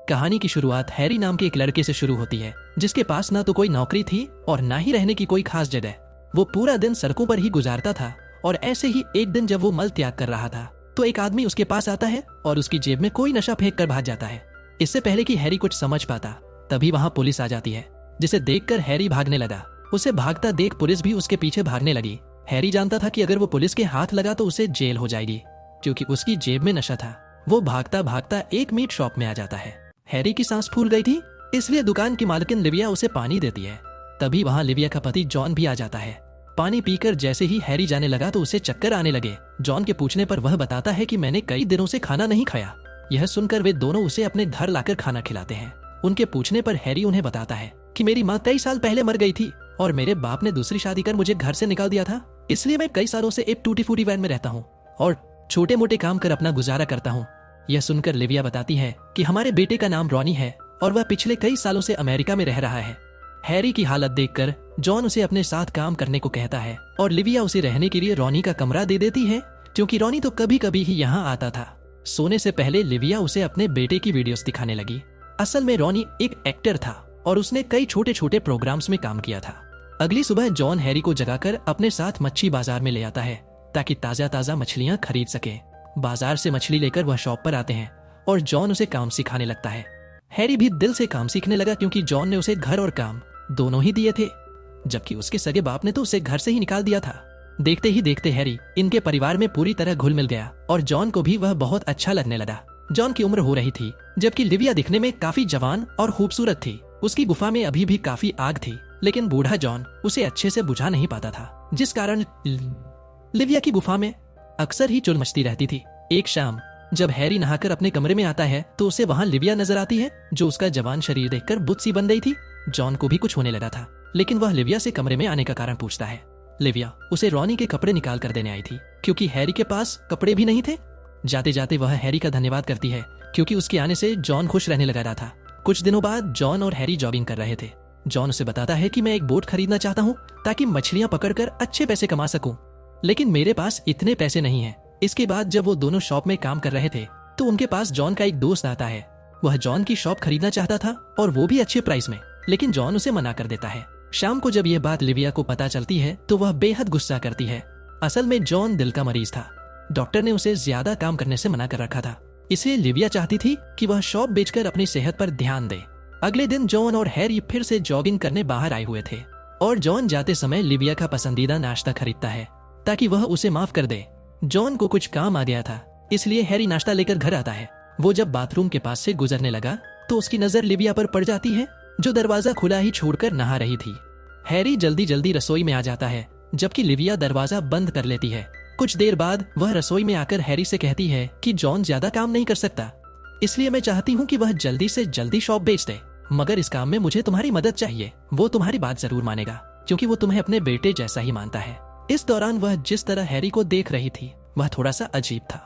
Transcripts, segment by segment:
कहानी की शुरुआत हैरी नाम के एक लड़के से शुरू होती है, जिसके पास ना तो कोई नौकरी थी और ना ही रहने की कोई खास जगह। वो पूरा दिन सड़कों पर ही गुजारता था और ऐसे ही एक दिन जब वो मल त्याग कर रहा था तो एक आदमी उसके पास आता है और उसकी जेब में कोई नशा फेंक कर भाग जाता है। इससे पहले कि हैरी कुछ समझ पाता तभी वहां पुलिस आ जाती है, जिसे देखकर हैरी भागने लगा। उसे भागता देख पुलिस भी उसके पीछे भागने लगी। हैरी जानता था कि अगर वो पुलिस के हाथ लगा तो उसे जेल हो जाएगी, क्योंकि उसकी जेब में नशा था। वो भागता भागता एक मीट शॉप में आ जाता है। हैरी की सांस फूल गई थी, इसलिए दुकान की मालकिन लिविया उसे पानी देती है। तभी वहां लिविया का पति जॉन भी आ जाता है। पानी पीकर जैसे ही हैरी जाने लगा तो उसे चक्कर आने लगे। जॉन के पूछने पर वह बताता है कि मैंने कई दिनों से खाना नहीं खाया। यह सुनकर वे दोनों उसे अपने घर लाकर खाना खिलाते हैं। उनके पूछने पर हैरी उन्हें बताता है कि मेरी माँ कई साल पहले मर गई थी और मेरे बाप ने दूसरी शादी कर मुझे घर से निकाल दिया था, इसलिए मैं कई सालों से एक टूटी फूटी वैन में रहता हूँ और छोटे मोटे काम कर अपना गुजारा करता हूँ। यह सुनकर लिविया बताती है कि हमारे बेटे का नाम रॉनी है और वह पिछले कई सालों से अमेरिका में रह रहा है। हैरी की हालत देखकर जॉन उसे अपने साथ काम करने को कहता है और लिविया उसे रहने के लिए रॉनी का कमरा दे देती है, क्योंकि रॉनी तो कभी कभी ही यहाँ आता था। सोने से पहले लिविया उसे अपने बेटे की वीडियोस दिखाने लगी। असल में रॉनी एक एक्टर था और उसने कई छोटे छोटे प्रोग्राम्स में काम किया था। अगली सुबह जॉन हैरी को जगाकर अपने साथ मच्छी बाजार में ले आता है ताकि ताजा ताजा मछलियां खरीद सके। बाजार से मछली लेकर वह शॉप पर आते हैं और जॉन उसे काम सिखाने लगता है। हैरी भी दिल से काम सीखने लगा, क्योंकि जॉन ने उसे घर और काम दोनों ही दिए थे, जबकि उसके सगे बाप ने तो उसे घर से ही निकाल दिया था। देखते ही देखते हैरी इनके परिवार में पूरी तरह घुल मिल गया और जॉन को भी वह बहुत अच्छा लगने लगा। जॉन की उम्र हो रही थी, जबकि लिविया दिखने में काफी जवान और खूबसूरत थी। उसकी गुफा में अभी भी काफी आग थी, लेकिन बूढ़ा जॉन उसे अच्छे से बुझा नहीं पाता था, जिस कारण लिविया की गुफा में अक्सर ही चुल मचती रहती थी। एक शाम जब हैरी नहाकर अपने कमरे में आता है तो उसे वहां लिविया नजर आती है, जो उसका जवान शरीर देखकर बुत सी बन गई थी। जॉन को भी कुछ होने लगा था, लेकिन वह लिविया से कमरे में आने का कारण पूछता है। लिविया उसे रॉनी के कपड़े निकाल कर देने आई थी, क्योंकि हैरी के पास कपड़े भी नहीं थे। जाते जाते वह हैरी का धन्यवाद करती है, क्योंकि उसके आने से जॉन खुश रहने लगा था। कुछ दिनों बाद जॉन और हैरी जॉगिंग कर रहे थे। जॉन उसे बताता है कि मैं एक बोट खरीदना चाहता हूँ ताकि मछलियां पकड़कर अच्छे पैसे कमा सकूं, लेकिन मेरे पास इतने पैसे नहीं हैं। इसके बाद जब वो दोनों शॉप में काम कर रहे थे तो उनके पास जॉन का एक दोस्त आता है। वह जॉन की शॉप खरीदना चाहता था और वो भी अच्छे प्राइस में, लेकिन जॉन उसे मना कर देता है। शाम को जब यह बात लिविया को पता चलती है तो वह बेहद गुस्सा करती है। असल में जॉन दिल का मरीज था। डॉक्टर ने उसे ज्यादा काम करने से मना कर रखा था, इसलिए लिविया चाहती थी कि वह शॉप बेचकर अपनी सेहत पर ध्यान दे। अगले दिन जॉन और हैरी फिर से जॉगिंग करने बाहर आए हुए थे और जॉन जाते समय लिविया का पसंदीदा नाश्ता खरीदता है ताकि वह उसे माफ कर दे। जॉन को कुछ काम आ गया था, इसलिए हैरी नाश्ता लेकर घर आता है। वो जब बाथरूम के पास से गुजरने लगा तो उसकी नजर लिविया पर पड़ जाती है, जो दरवाजा खुला ही छोड़कर नहा रही थी। हैरी जल्दी जल्दी रसोई में आ जाता है, जबकि लिविया दरवाजा बंद कर लेती है। कुछ देर बाद वह रसोई में आकर हैरी से कहती है कि जॉन ज्यादा काम नहीं कर सकता, इसलिए मैं चाहती हूँ कि वह जल्दी से जल्दी शॉप बेच दे, मगर इस काम में मुझे तुम्हारी मदद चाहिए। वो तुम्हारी बात जरूर मानेगा, क्योंकि वो तुम्हें अपने बेटे जैसा ही मानता है। इस दौरान वह जिस तरह हैरी को देख रही थी वह थोड़ा सा अजीब था।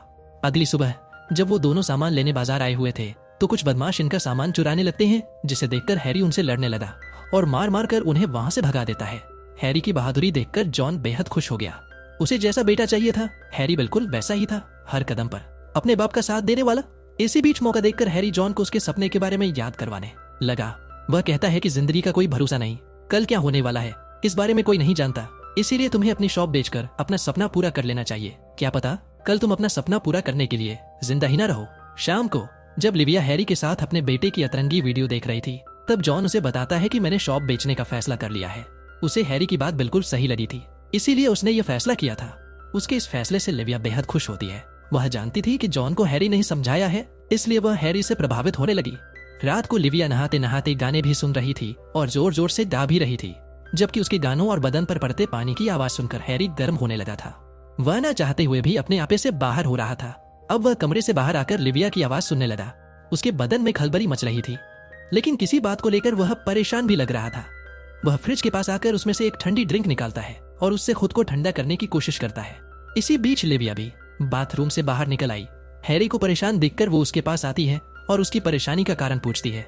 अगली सुबह जब वो दोनों सामान लेने बाजार आए हुए थे तो कुछ बदमाश इनका सामान चुराने लगते हैं, जिसे देखकर हैरी उनसे लड़ने लगा और मार मार कर उन्हें वहां से भगा देता है। हैरी की बहादुरी देखकर जॉन बेहद खुश हो गया। उसे जैसा बेटा चाहिए था, हैरी बिल्कुल वैसा ही था, हर कदम पर अपने बाप का साथ देने वाला। इसी बीच मौका देखकर हैरी जॉन को उसके सपने के बारे में याद करवाने लगा। वह कहता है कि जिंदगी का कोई भरोसा नहीं, कल क्या होने वाला है इस बारे में कोई नहीं जानता, इसीलिए तुम्हें अपनी शॉप बेचकर अपना सपना पूरा कर लेना चाहिए। क्या पता कल तुम अपना सपना पूरा करने के लिए जिंदा ही ना रहो। शाम को जब लिविया हैरी के साथ अपने बेटे की अतरंगी वीडियो देख रही थी तब जॉन उसे बताता है कि मैंने शॉप बेचने का फैसला कर लिया है। उसे हैरी की बात बिल्कुल सही लगी थी, इसीलिए उसने ये फैसला किया था। उसके इस फैसले से लिविया बेहद खुश होती है। वह जानती थी कि जॉन को हैरी नहीं समझाया है, इसलिए वह हैरी से प्रभावित होने लगी। रात को लिविया नहाते नहाते गाने भी सुन रही थी और जोर जोर से गा भी रही थी, जबकि उसके गानों और बदन पर पड़ते पानी की आवाज सुनकर हैरी गर्म होने लगा था। वह न चाहते हुए भी अपने आपे से बाहर हो रहा था। अब वह कमरे से बाहर आकर लिविया की आवाज सुनने लगा। उसके बदन में खलबली मच रही थी, लेकिन किसी बात को लेकर वह परेशान भी लग रहा था। वह फ्रिज के पास आकर उसमें से एक ठंडी ड्रिंक निकालता है और उससे खुद को ठंडा करने की कोशिश करता है। इसी बीच लिविया भी बाथरूम से बाहर निकल आई। हैरी को परेशान देखकर वो उसके पास आती है और उसकी परेशानी का कारण पूछती है।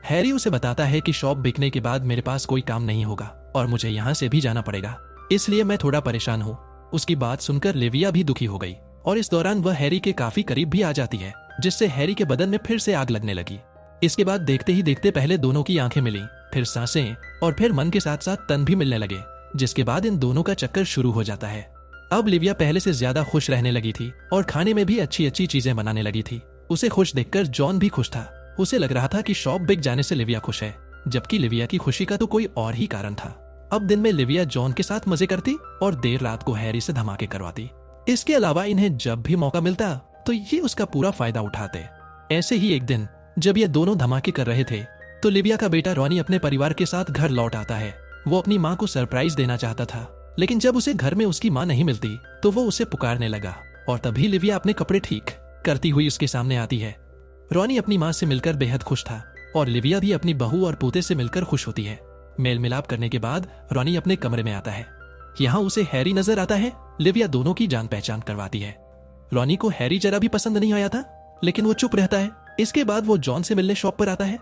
हैरी उसे बताता है कि शॉप बिकने के बाद मेरे पास कोई काम नहीं होगा और मुझे यहाँ से भी जाना पड़ेगा, इसलिए मैं थोड़ा परेशान हूँ। उसकी बात सुनकर लिविया भी दुखी हो गई और इस दौरान वह हैरी के काफी करीब भी आ जाती है, जिससे हैरी के बदन में फिर से आग लगने लगी। इसके बाद देखते ही देखते पहले दोनों की आंखें मिली, फिर सांसें, और फिर मन के साथ साथ तन भी मिलने लगे, जिसके बाद इन दोनों का चक्कर शुरू हो जाता है। अब लिविया पहले से ज्यादा खुश रहने लगी थी और खाने में भी अच्छी अच्छी चीजें बनाने लगी थी। उसे खुश देखकर जॉन भी खुश था। उसे लग रहा था कि शॉप बिक जाने से लिविया खुश है, जबकि लिविया की खुशी का तो कोई और ही कारण था। अब दिन में लिविया जॉन के साथ मजे करती और देर रात को हैरी से धमाके करवाती। इसके अलावा इन्हें जब भी मौका मिलता तो ये उसका पूरा फायदा उठाते। ऐसे ही एक दिन जब ये दोनों धमाके कर रहे थे तो लिविया का बेटा रॉनी अपने परिवार के साथ घर लौट आता है। वो अपनी माँ को सरप्राइज देना चाहता था, लेकिन जब उसे घर में उसकी माँ नहीं मिलती तो वो उसे पुकारने लगा, और तभी लिविया अपने कपड़े ठीक करती हुई उसके सामने आती है। रॉनी अपनी माँ से मिलकर बेहद खुश था और लिविया भी अपनी बहू और पोते से मिलकर खुश होती है। मेल मिलाप करने के बाद रॉनी अपने कमरे में आता है। यहाँ उसे हैरी नजर आता है। लिविया दोनों की जान पहचान करवाती है। रॉनी को हैरी जरा भी पसंद नहीं आया था, लेकिन वो चुप रहता है। इसके बाद वो जॉन से मिलने शॉप पर आता है।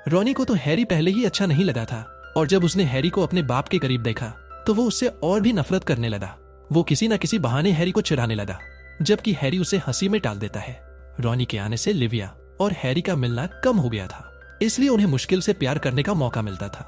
रॉनी को तो हैरी पहले ही अच्छा नहीं लगा था, और जब उसने हैरी को अपने बाप के करीब देखा तो वो उससे और भी नफरत करने लगा। वो किसी न किसी बहाने हैरी को चिढ़ाने लगा, जबकि हैरी उसे हंसी में टाल देता है। रॉनी के आने से लिविया और हैरी का मिलना कम हो गया था, इसलिए उन्हें मुश्किल से प्यार करने का मौका मिलता था।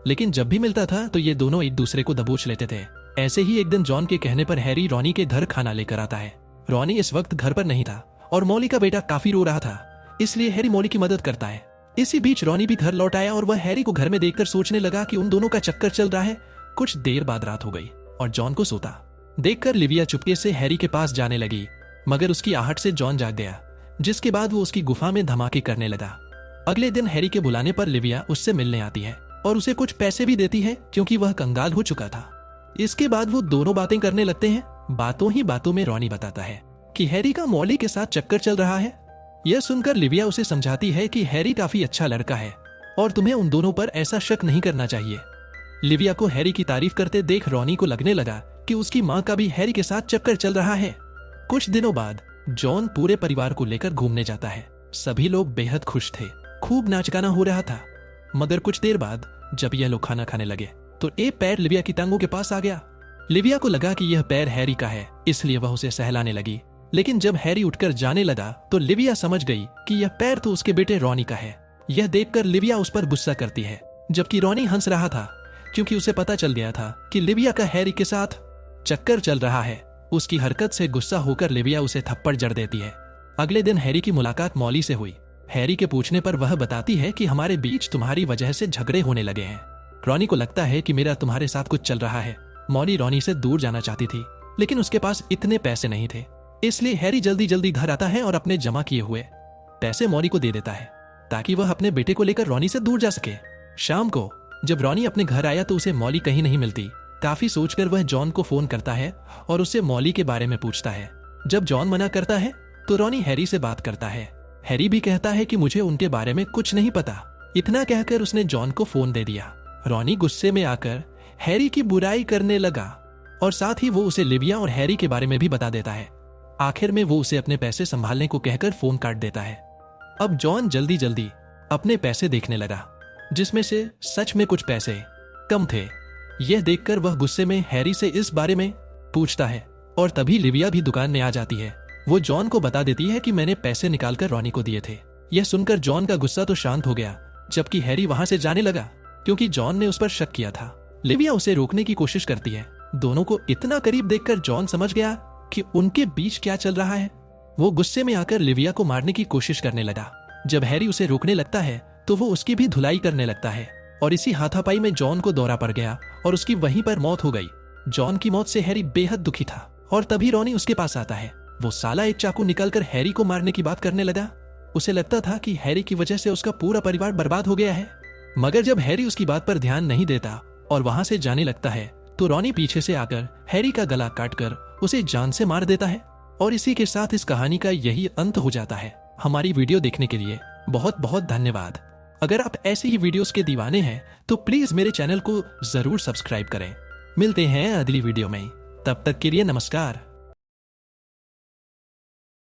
लेकिन जब भी मिलता था तो ये दोनों एक दूसरे को दबोच लेते थे। ऐसे ही एक दिन जॉन के कहने पर हैरी रॉनी के घर खाना लेकर आता है। रॉनी इस वक्त घर पर नहीं था और मॉली का बेटा काफी रो रहा था, इसलिए हैरी मॉली की मदद करता है। इसी बीच रॉनी भी घर लौट आया और वह हैरी को घर में देखकर सोचने लगा कि उन दोनों का चक्कर चल रहा है। कुछ देर बाद रात हो गई और जॉन को सोता देखकर लिविया चुपके से हैरी के पास जाने लगी, मगर उसकी आहट से जॉन जाग गया, जिसके बाद वो उसकी गुफा में धमाके करने लगा। अगले दिन हैरी के बुलाने पर लिविया उससे मिलने आती है और उसे कुछ पैसे भी देती है, क्योंकि वह कंगाल हो चुका था। इसके बाद वो दोनों बातें करने लगते हैं। बातों ही बातों में रॉनी बताता है कि हैरी का मॉली के साथ चक्कर चल रहा है। यह सुनकर लिविया उसे समझाती है कि हैरी काफी अच्छा लड़का है और तुम्हें उन दोनों पर ऐसा शक नहीं करना चाहिए। लिविया को हैरी की तारीफ करते देख रॉनी को लगने लगा कि उसकी माँ का भी हैरी के साथ चक्कर चल रहा है। कुछ दिनों बाद जॉन पूरे परिवार को लेकर घूमने जाता है। सभी लोग बेहद खुश थे, खूब नाच गाना हो रहा था। मगर कुछ देर बाद जब यह लोग खाना खाने लगे तो एक पैर लिविया की टांगों के पास आ गया। लिविया को लगा कि यह पैर हैरी का है, इसलिए वह उसे सहलाने लगी। लेकिन जब हैरी उठकर जाने लगा तो लिविया समझ गई कि यह पैर तो उसके बेटे रॉनी का है। यह देखकर लिविया उस पर गुस्सा करती है, जबकि रॉनी हंस रहा था, क्योंकि उसे पता चल गया था कि लिविया का हैरी के साथ चक्कर चल रहा है। उसकी हरकत से गुस्सा होकर लिविया उसे थप्पड़ जड़ देती है। अगले दिन हैरी की मुलाकात मॉली से हुई। हैरी के पूछने पर वह बताती है कि हमारे बीच तुम्हारी वजह से झगड़े होने लगे हैं। रॉनी को लगता है कि मेरा तुम्हारे साथ कुछ चल रहा है। मॉली रॉनी से दूर जाना चाहती थी, लेकिन उसके पास इतने पैसे नहीं थे, इसलिए हैरी जल्दी जल्दी घर आता है और अपने जमा किए हुए पैसे मॉली को दे देता है, ताकि वह अपने बेटे को लेकर रॉनी से दूर जा सके। शाम को जब रॉनी अपने घर आया तो उसे मॉली कहीं नहीं मिलती। काफी सोचकर वह जॉन को फोन करता है और उससे मॉली के बारे में पूछता है। जब जॉन मना करता है तो रॉनी हैरी से बात करता है। हैरी भी कहता है कि मुझे उनके बारे में कुछ नहीं पता। इतना कहकर उसने जॉन को फोन दे दिया। रॉनी गुस्से में आकर हैरी की बुराई करने लगा और साथ ही वो उसे लिविया और हैरी के बारे में भी बता देता है। आखिर में वो उसे अपने पैसे संभालने को कहकर फोन काट देता है। अब जॉन जल्दी जल्दी अपने पैसे देखने लगा, जिसमें से सच में कुछ पैसे कम थे। यह देखकर वह गुस्से में हैरी से इस बारे में पूछता है और तभी लिविया भी दुकान में आ जाती है। वो जॉन को बता देती है कि मैंने पैसे निकालकर रॉनी को दिए थे। यह सुनकर जॉन का गुस्सा तो शांत हो गया, जबकि हैरी वहां से जाने लगा, क्योंकि जॉन ने उस पर शक किया था। लिविया उसे रोकने की कोशिश करती है। दोनों को इतना करीब देखकर जॉन समझ गया कि उनके बीच क्या चल रहा है। वो गुस्से में आकर लिविया को मारने की कोशिश करने लगा। जब हैरी उसे रोकने लगता है तो वो उसकी भी धुलाई करने लगता है, और इसी हाथापाई में जॉन को दौरा पड़ गया और उसकी वहीं पर मौत हो गई। जॉन की मौत से हैरी बेहद दुखी था और तभी रॉनी उसके पास आता है। वो साला एक चाकू निकालकर हैरी को मारने की बात करने लगा। उसे लगता था कि हैरी की वजह से उसका पूरा परिवार बर्बाद हो गया है। मगर जब हैरी उसकी बात पर ध्यान नहीं देता और वहां से जाने लगता है तो रॉनी पीछे से आकर हैरी का गला काटकर उसे जान से मार देता है। और इसी के साथ इस कहानी का यही अंत हो जाता है। हमारी वीडियो देखने के लिए बहुत बहुत धन्यवाद। अगर आप ऐसी ही वीडियोस के दीवाने हैं तो प्लीज मेरे चैनल को जरूर सब्सक्राइब करें। मिलते हैं अगली वीडियो में, तब तक के लिए नमस्कार।